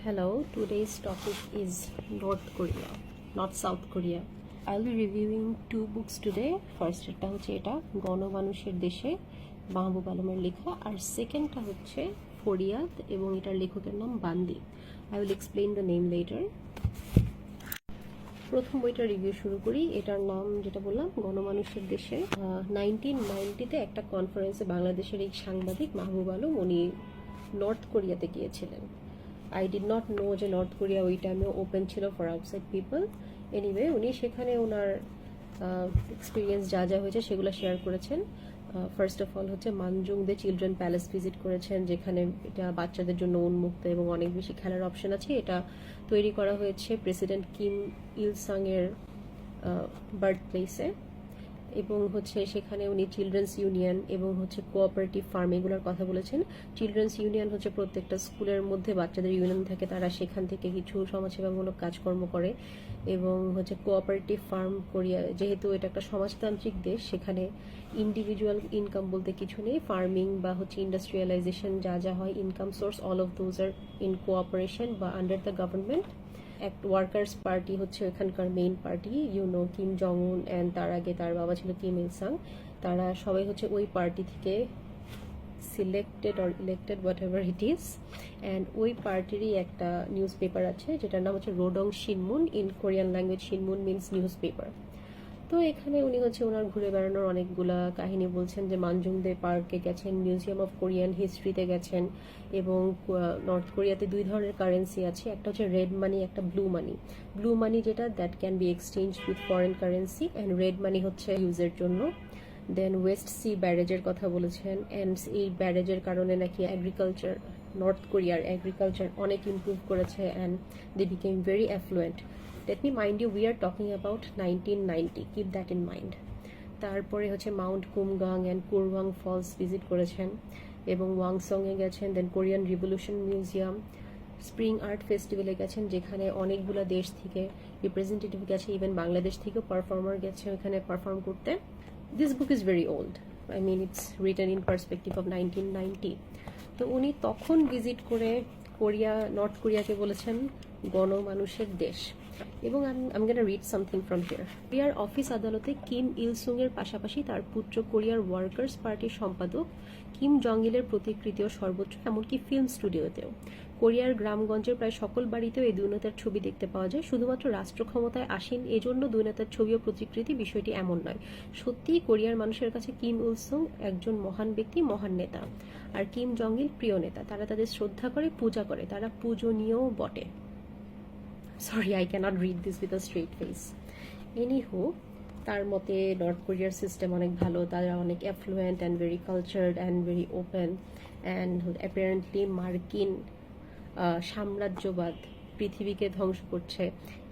Hello, today's topic is North Korea, not South Korea. I'll be reviewing two books today. First এটা হচ্ছে এটা গণমানুষের দেশে মাহবুব আলমের লেখা, আর সেকেন্ডটা হচ্ছে ফরিয়াদ এবং এটার লেখকের নাম বান্দি। I will explain the name later. প্রথম বইটা রিভিউ শুরু করি। এটার নাম যেটা বললাম গণমানুষের দেশে। 1990-তে একটা কনফারেন্সে বাংলাদেশের এই সাংবাদিক মাহবুব আলম উনি নর্থ কোরিয়াতে গিয়েছিলেন। আই ডিড নট নো যে নর্থ কোরিয়া ওই টাইমে ওপেন ছিল ফর আউটসাইড পিপল। এনিওয়ে উনি সেখানে ওনার এক্সপিরিয়েন্স যা যা হয়েছে সেগুলো শেয়ার করেছেন। ফার্স্ট অফ অল হচ্ছে মানজুংদে চিলড্রেন প্যালেস ভিজিট করেছেন, যেখানে এটা বাচ্চাদের জন্য উন্মুক্ত এবং অনেক বেশি খেলার অপশন আছে। এটা তৈরি করা হয়েছে প্রেসিডেন্ট কিম ইল সাং এর বার্থ প্লেসে, এবং হচ্ছে সেখানে উনি চিলড্রেন্স ইউনিয়ন এবং হচ্ছে কোঅপারেটিভ ফার্ম এগুলোর কথা বলেছেন। চিলড্রেন্স ইউনিয়ন হচ্ছে প্রত্যেকটা স্কুলের মধ্যে বাচ্চাদের ইউনিয়ন থাকে, তারা সেখান থেকে কিছু সমাজসেবামূলক কাজকর্ম করে। এবং হচ্ছে কোঅপারেটিভ ফার্ম কোরিয়া, যেহেতু এটা একটা সমাজতান্ত্রিক দেশ, সেখানে ইন্ডিভিজুয়াল ইনকাম বলতে কিছু নেই। ফার্মিং বা হচ্ছে ইন্ডাস্ট্রিয়ালাইজেশন যা যা হয়, income source, all of those are in cooperation বা আন্ডার দ্য গভর্নমেন্ট। একটা ওয়ার্কার্স পার্টি হচ্ছে এখানকার main party, you know Kim Jong Un and তার আগে তার বাবা ছিল কিম ইল সাং। তারা সবাই হচ্ছে ওই পার্টি থেকে selected or elected whatever it is. And ওই পার্টিরই একটা নিউজ পেপার আছে যেটার নাম হচ্ছে Rodong Sinmun. In Korean language Sinmun means newspaper. তো এখানে উনি হচ্ছে ওনার ঘুরে বেড়ানোর অনেকগুলা কাহিনী বলছেন, যে মানজুংদে পার্কে গেছেন, মিউজিয়াম অফ কোরিয়ান হিস্ট্রিতে গেছেন, এবং নর্থ কোরিয়াতে দুই ধরনের কারেন্সি আছে, একটা হচ্ছে রেড মানি, একটা ব্লু মানি। ব্লু মানি যেটা that can be exchange with foreign currency, and red money হচ্ছে ইউজের জন্য। দেন ওয়েস্ট সি ব্যারেজের কথা বলেছেন, অ্যান্ড এই ব্যারেজের কারণে নাকি এগ্রিকালচার, নর্থ কোরিয়ার এগ্রিকালচার অনেক ইমপ্রুভ করেছে, and they became very affluent. Let me mind you, we are talking about 1990. Keep that in mind. তারপরে হচ্ছে Mount Kumgang and Kuryong Falls visit করেছেন, এবং ওয়াংসংয়ে গেছেন। Then Korean revolution museum, spring art ফেস্টিভ্যালে গেছেন, যেখানে অনেকগুলো দেশ থেকে রিপ্রেজেন্টেটিভ গেছে, ইভেন বাংলাদেশ থেকেও পারফর্মার গেছে ওখানে পারফর্ম করতে। This book is very old, I mean it's written in perspective of 1990। তো উনি তখন ভিজিট করে কোরিয়া, নর্থ কোরিয়াকে বলেছেন গণমানুষের দেশ। এবং আমি গোনা রিড সামথিং ফ্রম হিয়ার। কোরিয়ার অফিস আদালতে কিম ইল সুং এর পাশাপাশি তার পুত্র কোরিয়ার ওয়ার্কার্স পার্টির সম্পাদক কিম জং ইলের প্রতিকৃতিও সর্বোচ্চ, এমনকি ফিল্ম স্টুডিওতেও। কোরিয়ার গ্রামগঞ্জের প্রায় সকল বাড়িতেও এই দুই নেতার ছবি দেখতে পাওয়া যায়। শুধুমাত্র রাষ্ট্র ক্ষমতায় আসীন এজন্য দুই নেতার ছবি ও প্রতিকৃতি, বিষয়টি এমন নয়। সত্যিই কোরিয়ার মানুষের কাছে কিম ইল সুং একজন মহান ব্যক্তি, মহান নেতা, আর কিম জং ইল প্রিয় নেতা। তারা তাদের শ্রদ্ধা করে, পূজা করে, তারা পূজনীয়ও বটে। Sorry, I can't read this with a straight face. Anyhow, তার মতে নর্থ কোরিয়ার সিস্টেম অনেক ভালো, তারা অনেক affluent and very cultured and very open, and apparently মার্কিন সাম্রাজ্যবাদ পৃথিবীকে ধ্বংস করছে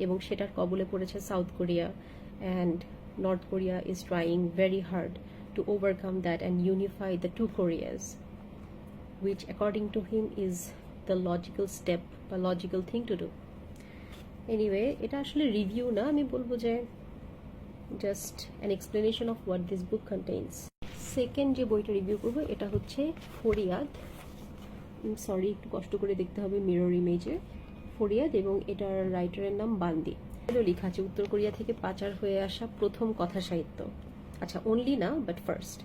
এবং সেটার কবলে পড়েছে South Korea, and North Korea is trying very hard to overcome that and unify the two Koreas, which according to him is the logical step বা logical thing to do. Anyway, এটা আসলে রিভিউ না, আমি বলবো যে just an explanation of what this book contains. Second যে বইটা review করবো এটা হচ্ছে ফরিয়াদ। সরি, একটু কষ্ট করে দেখতে হবে মিরর ইমেজে। ফরিয়াদ, এবং এটার রাইটারের নাম বান্দি। এটাও লেখা আছে উত্তর কোরিয়া থেকে পাচার হয়ে আসা প্রথম কথা সাহিত্য। আচ্ছা, অনলি না, বাট ফার্স্ট।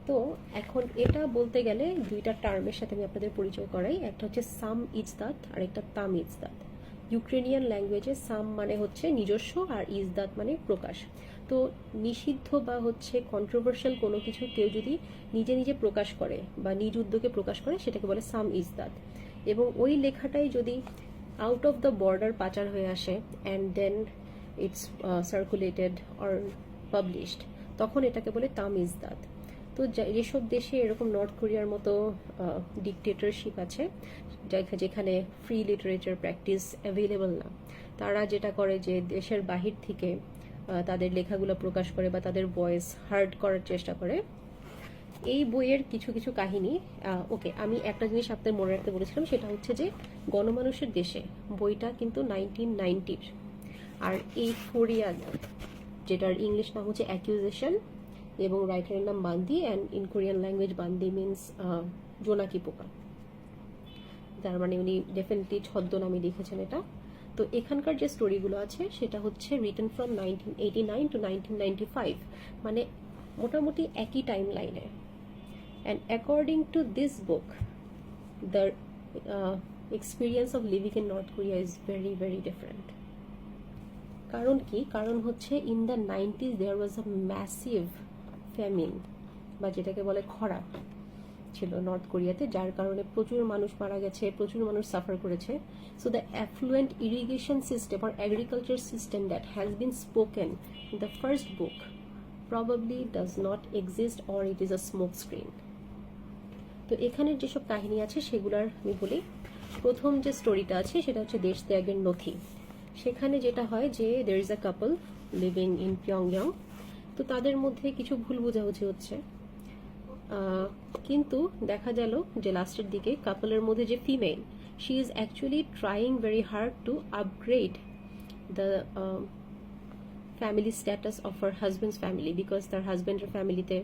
তো এখন এটা বলতে গেলে দুইটা টার্মের সাথে আমি আপনাদের পরিচয় করাই। একটা হচ্ছে সাম ইজদাত আর একটা তাম ইজদাত। ইউক্রেনিয়ান ল্যাঙ্গুয়েজে সাম মানে হচ্ছে নিজস্ব, আর ইজদাত মানে প্রকাশ। তো নিষিদ্ধ বা হচ্ছে কন্ট্রোভার্সিয়াল কোনো কিছু কেউ যদি নিজে নিজে প্রকাশ করে বা নিজ উদ্যোগে প্রকাশ করে, সেটাকে বলে সাম ইজদাত। এবং ওই লেখাটাই যদি আউট অফ দ্য বর্ডার পাচার হয়ে আসে and then it's circulated or published, তখন এটাকে বলে তাম ইজদাত। তো যেসব দেশে এরকম নর্থ কোরিয়ার মতো ডিকটেটরশিপ আছে, যেখানে ফ্রি লিটারেচার প্র্যাকটিস অ্যাভেলেবল না, তারা যেটা করে যে দেশের বাহির থেকে তাদের লেখাগুলো প্রকাশ করে বা তাদের ভয়েস হার্ড করার চেষ্টা করে। এই বইয়ের কিছু কিছু কাহিনী, ওকে, আমি একটা জিনিস আপনাদের মনে রাখতে বলেছিলাম, সেটা হচ্ছে যে গণমানুষের দেশে বইটা কিন্তু 1990-র, আর এই ফরিয়াদ, যেটার ইংলিশ নাম হচ্ছে অ্যাকিউজেশন, এবং রাইটারের নাম বান্দি, অ্যান্ড ইন কোরিয়ান ল্যাঙ্গুয়েজ বান্দি মিনস জোনাকি পোকা। তার মানে উনি ডেফিনেটলি ছদ্মনামে লিখেছেন এটা। তো এখানকার যে স্টোরিগুলো আছে সেটা হচ্ছে রিটেন ফ্রম 1989 টু 1995, মানে মোটামুটি একই টাইম লাইনে। And according to this book, the experience of living in North Korea is very very different. কারণ কি? কারণ হচ্ছে in the 90s there was a massive famine, বা যেটাকে বলে খরা ছিল নর্থ কোরিয়াতে, যার কারণে প্রচুর মানুষ মারা গেছে, প্রচুর মানুষ সাফার করেছে। So the effluent irrigation system or agriculture system that has been spoken in the first book probably does not exist or it is a smoke screen. তো এখানের যেসব কাহিনী আছে সেগুলার আমি বলি। প্রথম যে স্টোরিটা আছে সেটা হচ্ছে দেশ ত্যাগের নথি। সেখানে যেটা হয় যে there is a couple living in Pyongyang, তো তাদের মধ্যে কিছু ভুল বোঝাবুঝি হচ্ছে, কিন্তু দেখা গেল যে লাস্টের দিকে কাপলের মধ্যে যে female, she is actually trying very hard two upgrade the family status of her husbands family, because তার হাজব্যান্ডের ফ্যামিলিতে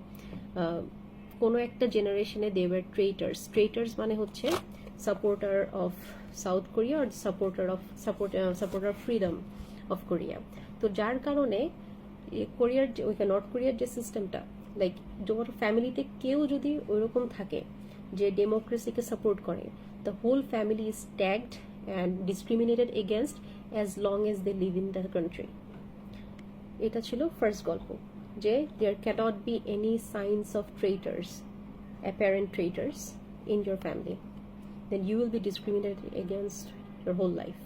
কোনো একটা জেনারেশনে দে ওয়ার ট্রেটার্স মানে হচ্ছে সাপোর্টার অফ সাউথ কোরিয়া আর supporter of freedom of Korea. তো যার কারণে কোরিয়ার নর্থ কোরিয়ার যে সিস্টেমটা, লাইক তোমার ফ্যামিলিতে কেউ যদি ওইরকম থাকে যে ডেমোক্রেসিকে সাপোর্ট করে, the whole family is tagged and discriminated against as long as they live in the country. এটা ছিল ফার্স্ট গল্প, যে there can't be any signs of traitors, apparent traitors in your family, then you will be discriminated against your whole life.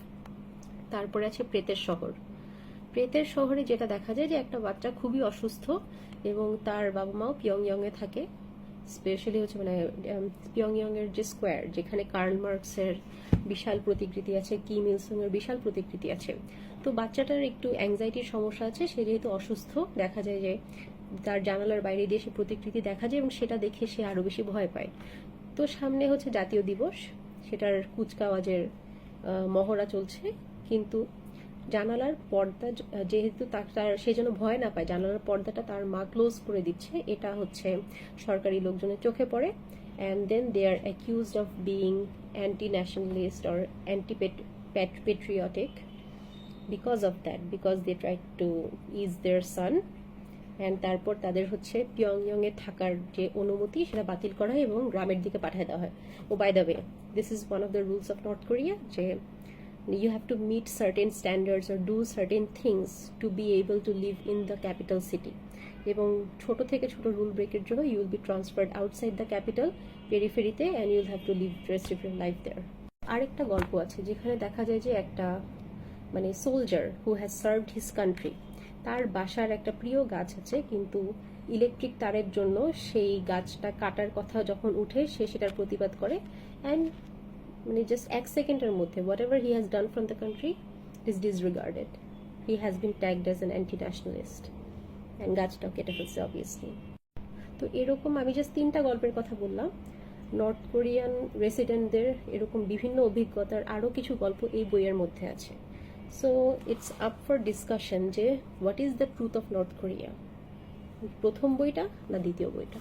তারপরে আছে প্রেতের শহর। প্রেতের শহরে যেটা দেখা যায় যে একটা বাচ্চা খুবই অসুস্থ এবং তার বাবা মাও পিয়ংইয়ং এ থাকে, স্পেশালি হচ্ছে মানে পিয়ংইয়ং এর যে স্কোয়ার, যেখানে কার্ল মার্কসের বিশাল প্রতিকৃতি আছে, কিম ইল সুং এর বিশাল প্রতিকৃতি আছে। তো বাচ্চাটার একটু অ্যাংজাইটির সমস্যা আছে, সে যেহেতু অসুস্থ, দেখা যায় যে তার জানালার বাইরে দিয়ে সে প্রতিকৃতি দেখা যায় এবং সেটা দেখে সে আরো বেশি ভয় পায়। তো সামনে হচ্ছে জাতীয় দিবস, সেটার কুচকাওয়াজের মহড়া চলছে, কিন্তু জানালার পর্দা যেহেতু তার সে যেন ভয় না পায়, জানালার পর্দাটা তার মা ক্লোজ করে দিচ্ছে, এটা হচ্ছে সরকারি লোকজনের চোখে পড়ে। And then they are accused of being anti nationalist or anti patriotic because of that, because they try to is their son. And তারপর তাদের হচ্ছে পিয়ংইয়ং এ থাকার যে অনুমতি সেটা বাতিল করা হয় এবং গ্রামের দিকে পাঠিয়ে দেওয়া হয়। Oh by the way, this is one of the rules of North Korea, যে you have to meet certain standards or do certain things to be able to live in the capital city, এবং ছোট থেকে ছোট rule ব্রেকের জন্য you will be transferred outside the capital পেরিফেরিতে and you will have to live the rest of your life there. আরেকটা গল্প আছে যেখানে দেখা যায় যে একটা মানে soldier who has served his country, তার বাসার একটা প্রিয় গাছ আছে, কিন্তু ইলেকট্রিক তারের জন্য সেই গাছটা কাটার কথা যখন উঠে সে সেটার প্রতিবাদ করে, অ্যান্ড মানে জাস্ট এক সেকেন্ডের মধ্যে what ever he has done from the country is ডিসরিগার্ডেড, he has been tagged as an anti nationalist, and গাছটাও কেটে ফেলছে অবভিয়াসলি। তো এরকম আমি জাস্ট 3টা গল্পের কথা বললাম। নর্থ কোরিয়ান রেসিডেন্টদের এরকম বিভিন্ন অভিজ্ঞতার আরও কিছু গল্প এই বইয়ের মধ্যে আছে। So it's up for discussion যে what is the truth of North Korea, প্রথম বইটা না দ্বিতীয় বইটা।